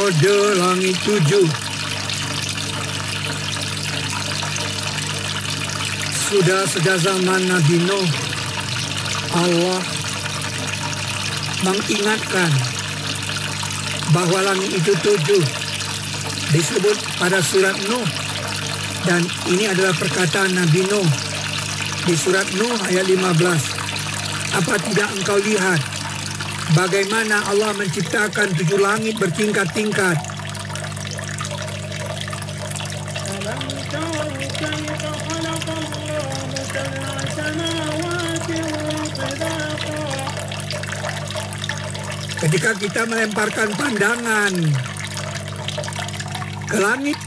kode langit 7. Sudah sejak zaman Nabi Nuh, Allah mengingatkan bahwa langit itu 7 disebut pada surat Nuh, dan ini adalah perkataan Nabi Nuh di surat Nuh ayat 15. Apa tidak engkau lihat bagaimana Allah menciptakan 7 langit bertingkat-tingkat? Ketika kita melemparkan pandangan ke langit,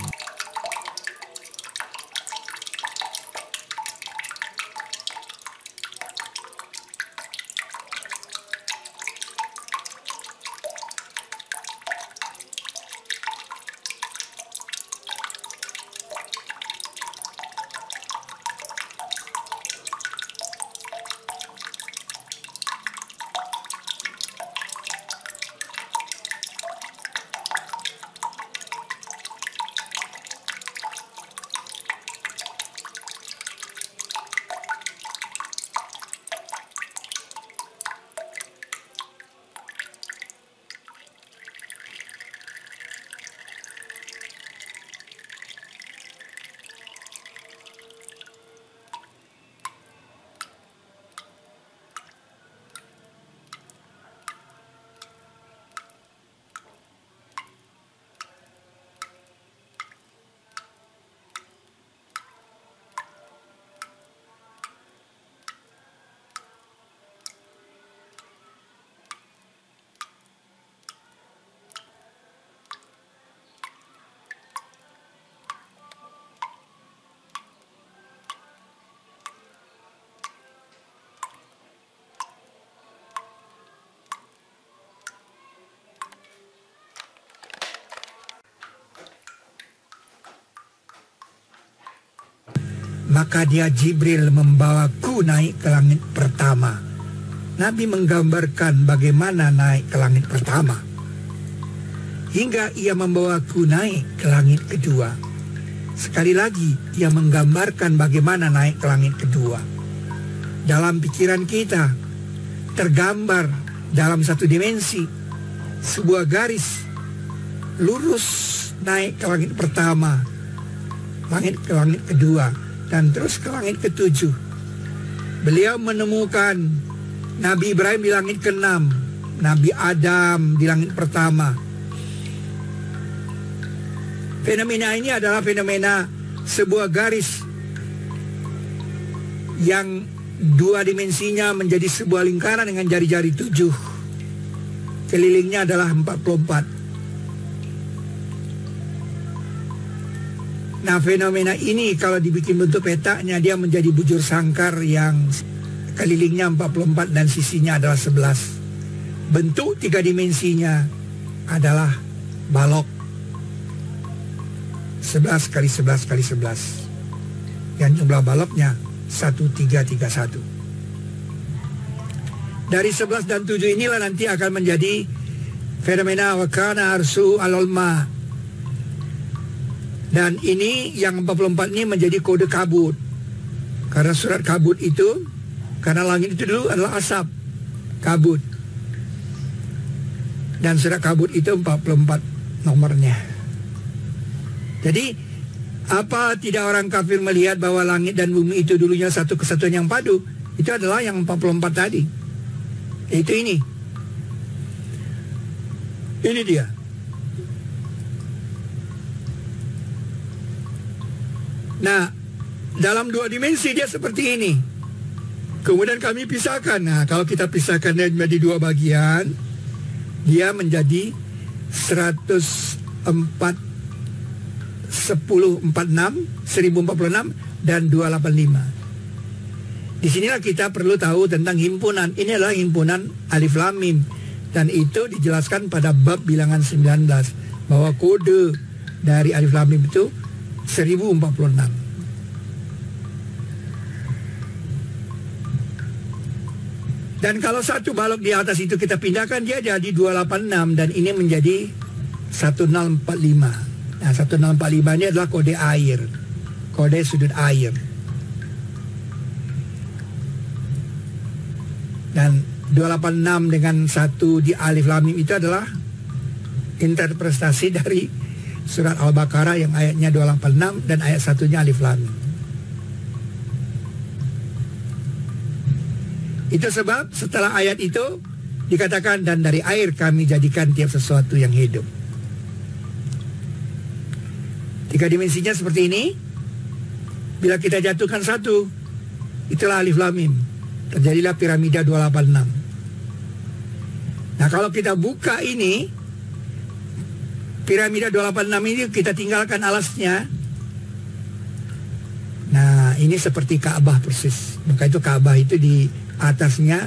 maka dia Jibril membawaku naik ke langit pertama. Nabi menggambarkan bagaimana naik ke langit pertama, hingga ia membawaku naik ke langit kedua. Sekali lagi ia menggambarkan bagaimana naik ke langit kedua. Dalam pikiran kita tergambar dalam satu dimensi sebuah garis lurus naik ke langit pertama, langit ke langit kedua, dan terus ke langit ke-7. Beliau menemukan Nabi Ibrahim di langit ke-6, Nabi Adam di langit pertama. Fenomena ini adalah fenomena sebuah garis yang 2 dimensinya menjadi sebuah lingkaran dengan jari-jari 7. Kelilingnya adalah 44. Nah, fenomena ini kalau dibikin bentuk petanya, dia menjadi bujur sangkar yang kelilingnya 44 dan sisinya adalah 11. Bentuk 3 dimensinya adalah balok 11 kali 11 kali 11. Yang jumlah baloknya 1331. Dari 11 dan 7 inilah nanti akan menjadi fenomena wakana arsu alolma. Dan ini yang 44 ini menjadi kode kabut. Karena surat kabut itu, karena langit itu dulu adalah asap kabut. Dan surat kabut itu 44 nomornya. Jadi apa tidak orang kafir melihat bahwa langit dan bumi itu dulunya satu kesatuan yang padu? Itu adalah yang 44 tadi. Itu ini. Ini dia. Nah, dalam 2 dimensi dia seperti ini. Kemudian kami pisahkan. Nah, kalau kita pisahkan dia menjadi 2 bagian, dia menjadi 1046 dan 285. Disinilah kita perlu tahu tentang himpunan. Ini adalah himpunan Alif Lam Mim, dan itu dijelaskan pada bab bilangan 19 bahwa kode dari Alif Lam Mim itu 1046. Dan kalau satu balok di atas itu kita pindahkan, dia jadi 286, dan ini menjadi 1045. Nah, 1045 ini adalah kode air, kode sudut air. Dan 286 dengan 1 di alif lam mim itu adalah interpretasi dari surat Al-Baqarah yang ayatnya 286 dan ayat 1-nya alif lam mim. Itu sebab setelah ayat itu dikatakan, dan dari air kami jadikan tiap sesuatu yang hidup. 3 dimensinya seperti ini. Bila kita jatuhkan 1, itulah alif lam mim. Terjadilah piramida 286. Nah, kalau kita buka ini, piramida 286 ini kita tinggalkan alasnya. Nah, ini seperti Ka'bah persis. Maka itu Ka'bah itu di atasnya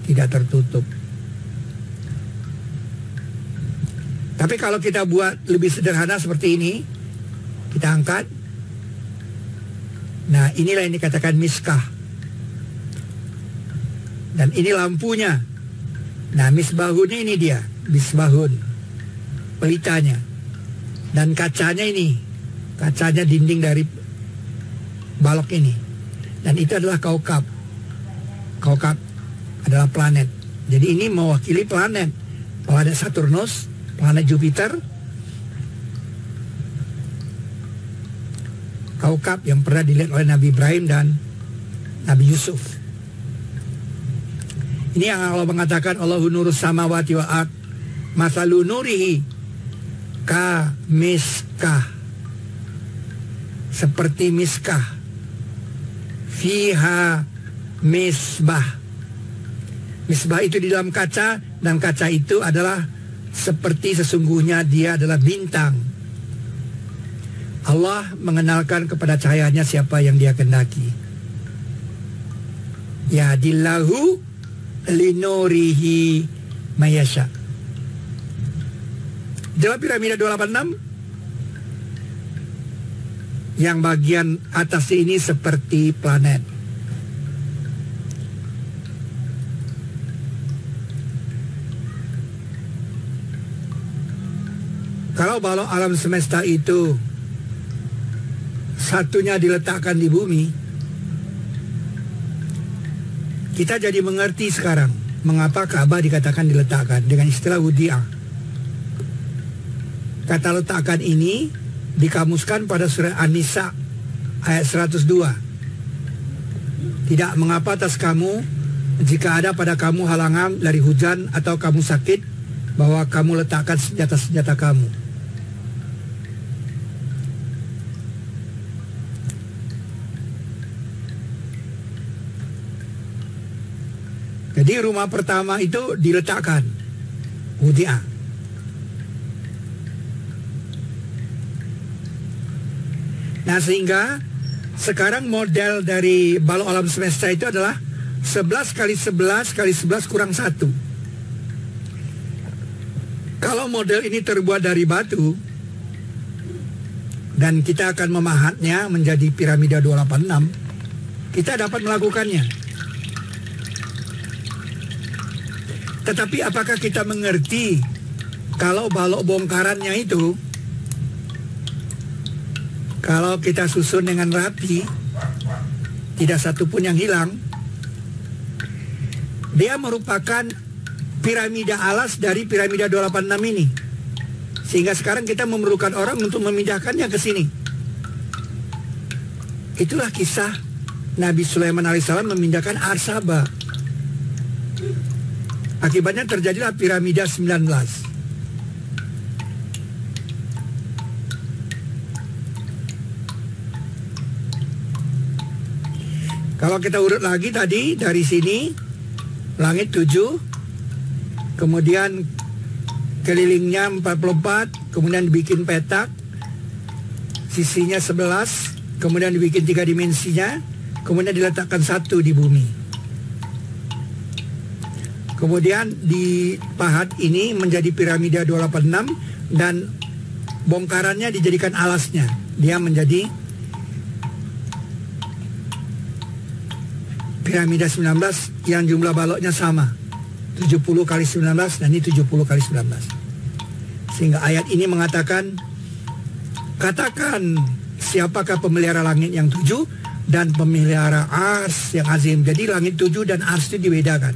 tidak tertutup. Tapi kalau kita buat lebih sederhana seperti ini, kita angkat. Nah, inilah yang dikatakan miskah. Dan ini lampunya. Nah, misbahunnya ini dia, misbahun, pelitanya. Dan kacanya ini, kacanya dinding dari balok ini. Dan itu adalah kaukab. Kaukab adalah planet. Jadi ini mewakili planet. Planet Saturnus, planet Jupiter, kaukab yang pernah dilihat oleh Nabi Ibrahim dan Nabi Yusuf. Ini yang Allah mengatakan, Allahu nurus samawati wa ard, masalu nurihi ka miskah, seperti miskah, fiha misbah. Misbah itu di dalam kaca, dan kaca itu adalah seperti sesungguhnya dia adalah bintang. Allah mengenalkan kepada cahayanya siapa yang dia kehendaki. Ya dillahu linurihi mayasya. Dalam piramida 286 yang bagian atas ini seperti planet. Kalau balok alam semesta itu satunya diletakkan di bumi, kita jadi mengerti sekarang mengapa Ka'bah dikatakan diletakkan dengan istilah wudi'ah. Kata letakkan ini dikamuskan pada surat An-Nisa ayat 102. Tidak mengapa atas kamu jika ada pada kamu halangan dari hujan atau kamu sakit, bahwa kamu letakkan senjata-senjata kamu. Jadi rumah pertama itu diletakkan, wudi'ah. Nah, sehingga sekarang model dari balok alam semesta itu adalah 11 kali 11 kali 11 kurang 1. Kalau model ini terbuat dari batu dan kita akan memahatnya menjadi piramida 286, kita dapat melakukannya. Tetapi apakah kita mengerti kalau balok bongkarannya itu, kalau kita susun dengan rapi, tidak satu pun yang hilang, dia merupakan piramida alas dari piramida 286 ini. Sehingga sekarang kita memerlukan orang untuk memindahkannya ke sini. Itulah kisah Nabi Sulaiman alaihissalam memindahkan Arsaba. Akibatnya terjadilah piramida 19. Kalau kita urut lagi tadi, dari sini langit 7, kemudian kelilingnya 44, kemudian dibikin petak, sisinya 11, kemudian dibikin 3 dimensinya, kemudian diletakkan 1 di bumi. Kemudian dipahat ini menjadi piramida 286 dan bongkarannya dijadikan alasnya. Dia menjadi piramida 19 yang jumlah baloknya sama, 70 kali 19, dan ini 70 kali 19. Sehingga ayat ini mengatakan, katakan siapakah pemelihara langit yang 7 dan pemelihara ars yang azim. Jadi langit 7 dan ars itu dibedakan.